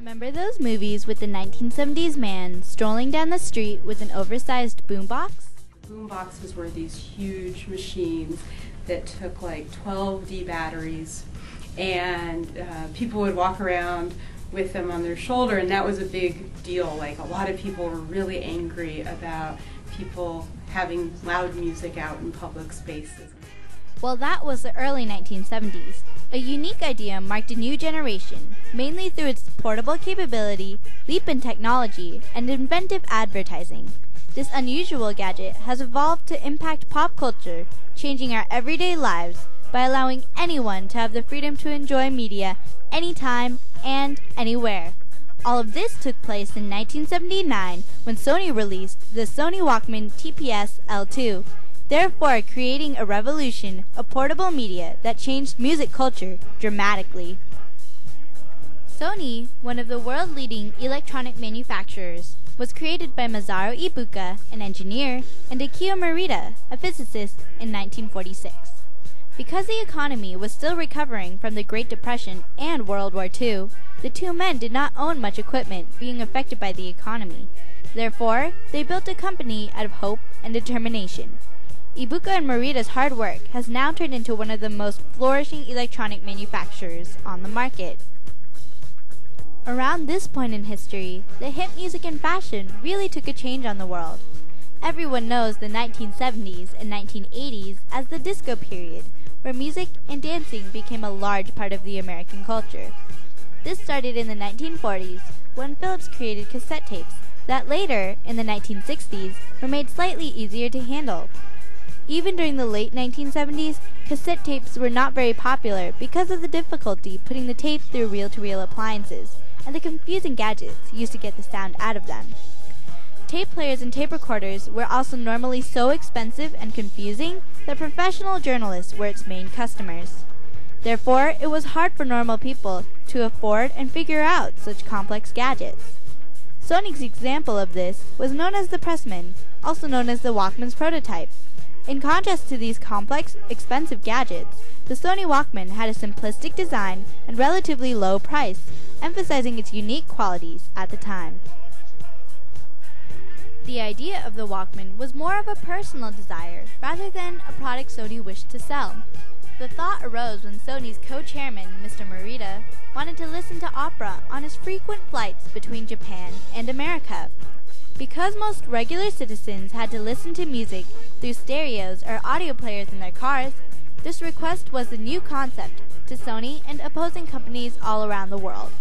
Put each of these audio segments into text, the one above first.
Remember those movies with the 1970s man strolling down the street with an oversized boombox? Boomboxes were these huge machines that took like 12D batteries, and people would walk around with them on their shoulder, and that was a big deal. Like, a lot of people were really angry about people having loud music out in public spaces. Well, that was the early 1970s. A unique idea marked a new generation, mainly through its portable capability, leap in technology, and inventive advertising. This unusual gadget has evolved to impact pop culture, changing our everyday lives by allowing anyone to have the freedom to enjoy media anytime and anywhere. All of this took place in 1979 when Sony released the Sony Walkman TPS L2, therefore creating a revolution of portable media that changed music culture dramatically. Sony, one of the world-leading electronic manufacturers, was created by Masaru Ibuka, an engineer, and Akio Morita, a physicist, in 1946. Because the economy was still recovering from the Great Depression and World War II, the two men did not own much equipment being affected by the economy. Therefore, they built a company out of hope and determination. Ibuka and Morita's hard work has now turned into one of the most flourishing electronic manufacturers on the market. Around this point in history, the hip music and fashion really took a change on the world. Everyone knows the 1970s and 1980s as the disco period, where music and dancing became a large part of the American culture. This started in the 1940s when Philips created cassette tapes that later, in the 1960s, were made slightly easier to handle. Even during the late 1970s, cassette tapes were not very popular because of the difficulty putting the tape through reel-to-reel appliances and the confusing gadgets used to get the sound out of them. Tape players and tape recorders were also normally so expensive and confusing that professional journalists were its main customers. Therefore, it was hard for normal people to afford and figure out such complex gadgets. Sony's example of this was known as the Pressman, also known as the Walkman's prototype. In contrast to these complex, expensive gadgets, the Sony Walkman had a simplistic design and relatively low price, emphasizing its unique qualities at the time. The idea of the Walkman was more of a personal desire rather than a product Sony wished to sell. The thought arose when Sony's co-chairman, Mr. Morita, wanted to listen to opera on his frequent flights between Japan and America. Because most regular citizens had to listen to music through stereos or audio players in their cars, this request was a new concept to Sony and opposing companies all around the world.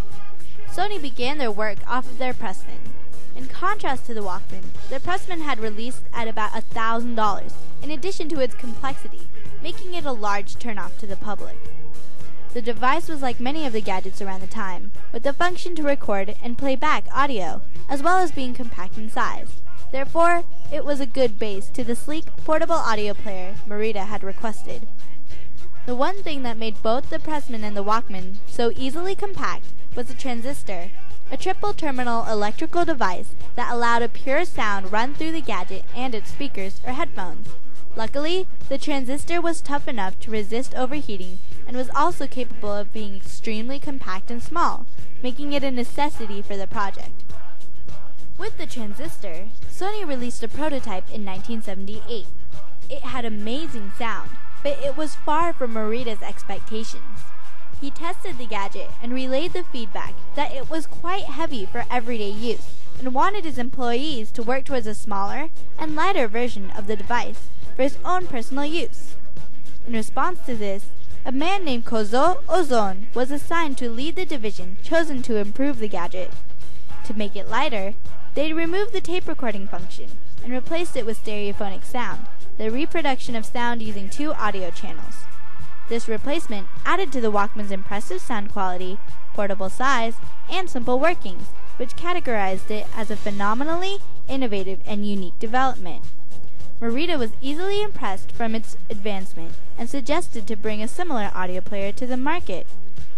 Sony began their work off of their Pressman. In contrast to the Walkman, the Pressman had released at about $1,000, in addition to its complexity, making it a large turnoff to the public. The device was like many of the gadgets around the time, with the function to record and play back audio, as well as being compact in size. Therefore, it was a good base to the sleek, portable audio player Morita had requested. The one thing that made both the Pressman and the Walkman so easily compact was the transistor, a triple-terminal electrical device that allowed a pure sound run through the gadget and its speakers or headphones. Luckily, the transistor was tough enough to resist overheating and was also capable of being extremely compact and small, making it a necessity for the project. With the transistor, Sony released a prototype in 1978. It had amazing sound, but it was far from Morita's expectations. He tested the gadget and relayed the feedback that it was quite heavy for everyday use and wanted his employees to work towards a smaller and lighter version of the device for his own personal use. In response to this, a man named Kozo Ozone was assigned to lead the division chosen to improve the gadget. To make it lighter, they removed the tape recording function and replaced it with stereophonic sound, the reproduction of sound using 2 audio channels. This replacement added to the Walkman's impressive sound quality, portable size, and simple workings, which categorized it as a phenomenally innovative and unique development. Morita was easily impressed from its advancement and suggested to bring a similar audio player to the market.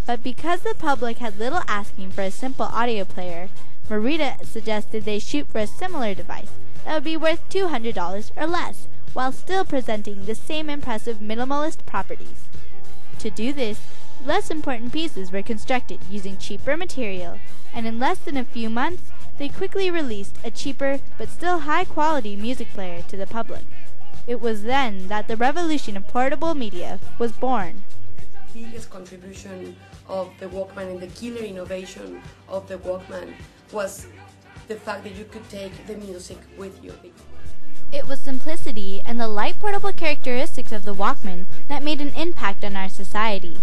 But because the public had little asking for a simple audio player, Morita suggested they shoot for a similar device that would be worth $200 or less, while still presenting the same impressive minimalist properties. To do this, less important pieces were constructed using cheaper material and in less than a few months, they quickly released a cheaper but still high-quality music player to the public. It was then that the revolution of portable media was born. The biggest contribution of the Walkman and the killer innovation of the Walkman was the fact that you could take the music with you. It was simplicity and the light portable characteristics of the Walkman that made an impact on our society.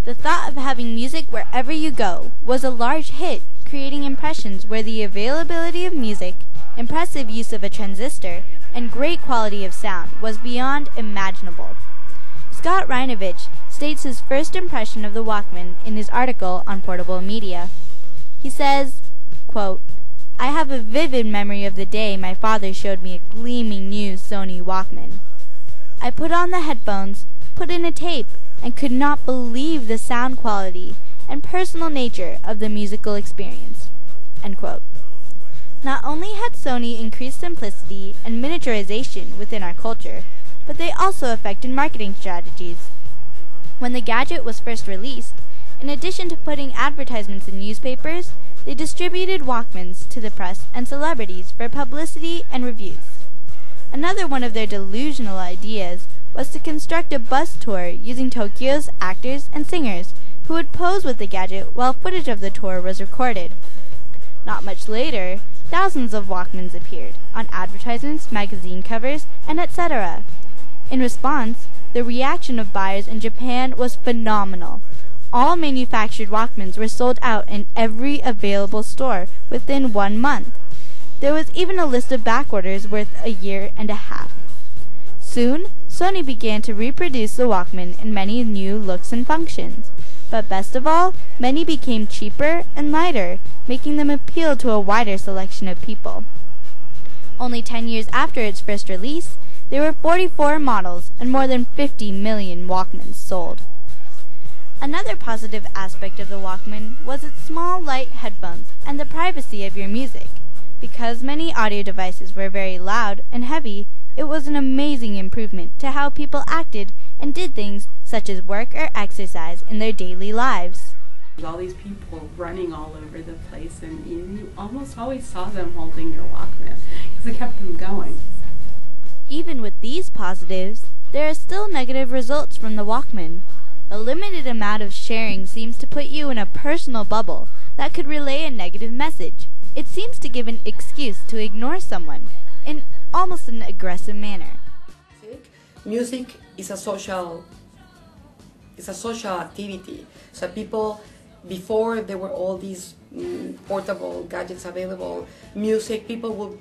The thought of having music wherever you go was a large hit, creating impressions where the availability of music, impressive use of a transistor, and great quality of sound was beyond imaginable. Scott Reinovich states his first impression of the Walkman in his article on portable media. He says, quote, "I have a vivid memory of the day my father showed me a gleaming new Sony Walkman. I put on the headphones, put in a tape, and could not believe the sound quality and personal nature of the musical experience." End quote. Not only had Sony increased simplicity and miniaturization within our culture, but they also affected marketing strategies. When the gadget was first released, in addition to putting advertisements in newspapers, they distributed Walkmans to the press and celebrities for publicity and reviews. Another one of their delusional ideas was to construct a bus tour using Tokyo's actors and singers who would pose with the gadget while footage of the tour was recorded. Not much later, thousands of Walkmans appeared on advertisements, magazine covers, and etc. In response, the reaction of buyers in Japan was phenomenal. All manufactured Walkmans were sold out in every available store within 1 month. There was even a list of back orders worth a year and a half. Soon, Sony began to reproduce the Walkman in many new looks and functions. But best of all, many became cheaper and lighter, making them appeal to a wider selection of people. Only 10 years after its first release, there were 44 models and more than 50 million Walkmans sold. Another positive aspect of the Walkman was its small, light headphones and the privacy of your music. Because many audio devices were very loud and heavy, it was an amazing improvement to how people acted and did things such as work or exercise in their daily lives. All these people running all over the place, and you almost always saw them holding their Walkman because it kept them going. Even with these positives, there are still negative results from the Walkman. A limited amount of sharing seems to put you in a personal bubble that could relay a negative message. It seems to give an excuse to ignore someone in almost an aggressive manner. Music is a social activity. So people, before there were all these portable gadgets available, people would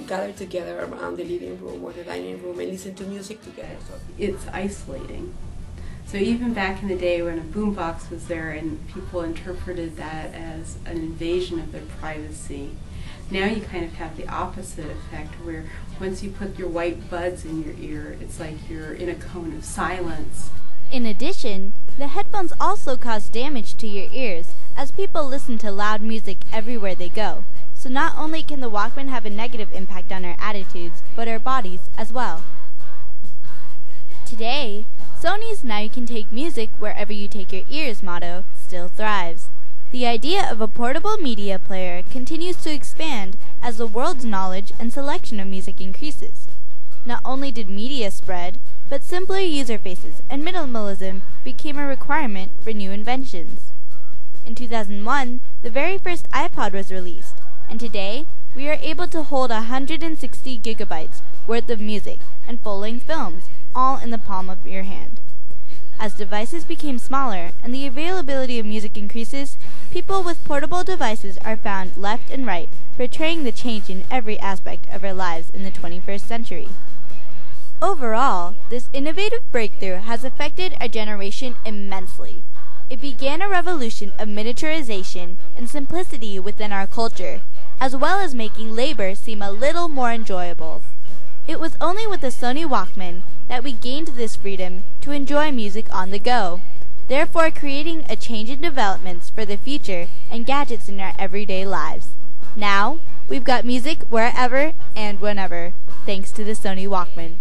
gather together around the living room or the dining room and listen to music together. So it's isolating. So even back in the day when a boombox was there and people interpreted that as an invasion of their privacy, now you kind of have the opposite effect where once you put your white buds in your ear, it's like you're in a cone of silence. In addition, the headphones also cause damage to your ears as people listen to loud music everywhere they go. So not only can the Walkman have a negative impact on our attitudes, but our bodies as well. Today, Sony's "Now you can take music wherever you take your ears" motto still thrives. The idea of a portable media player continues to expand as the world's knowledge and selection of music increases. Not only did media spread, but simpler user faces and minimalism became a requirement for new inventions. In 2001, the very first iPod was released, and today we are able to hold 160 gigabytes worth of music and full-length films, all in the palm of your hand. As devices became smaller and the availability of music increases, people with portable devices are found left and right, portraying the change in every aspect of our lives in the 21st century. Overall, this innovative breakthrough has affected our generation immensely. It began a revolution of miniaturization and simplicity within our culture, as well as making labor seem a little more enjoyable. It was only with the Sony Walkman that we gained this freedom to enjoy music on the go, therefore creating a change in developments for the future and gadgets in our everyday lives. Now, we've got music wherever and whenever, thanks to the Sony Walkman.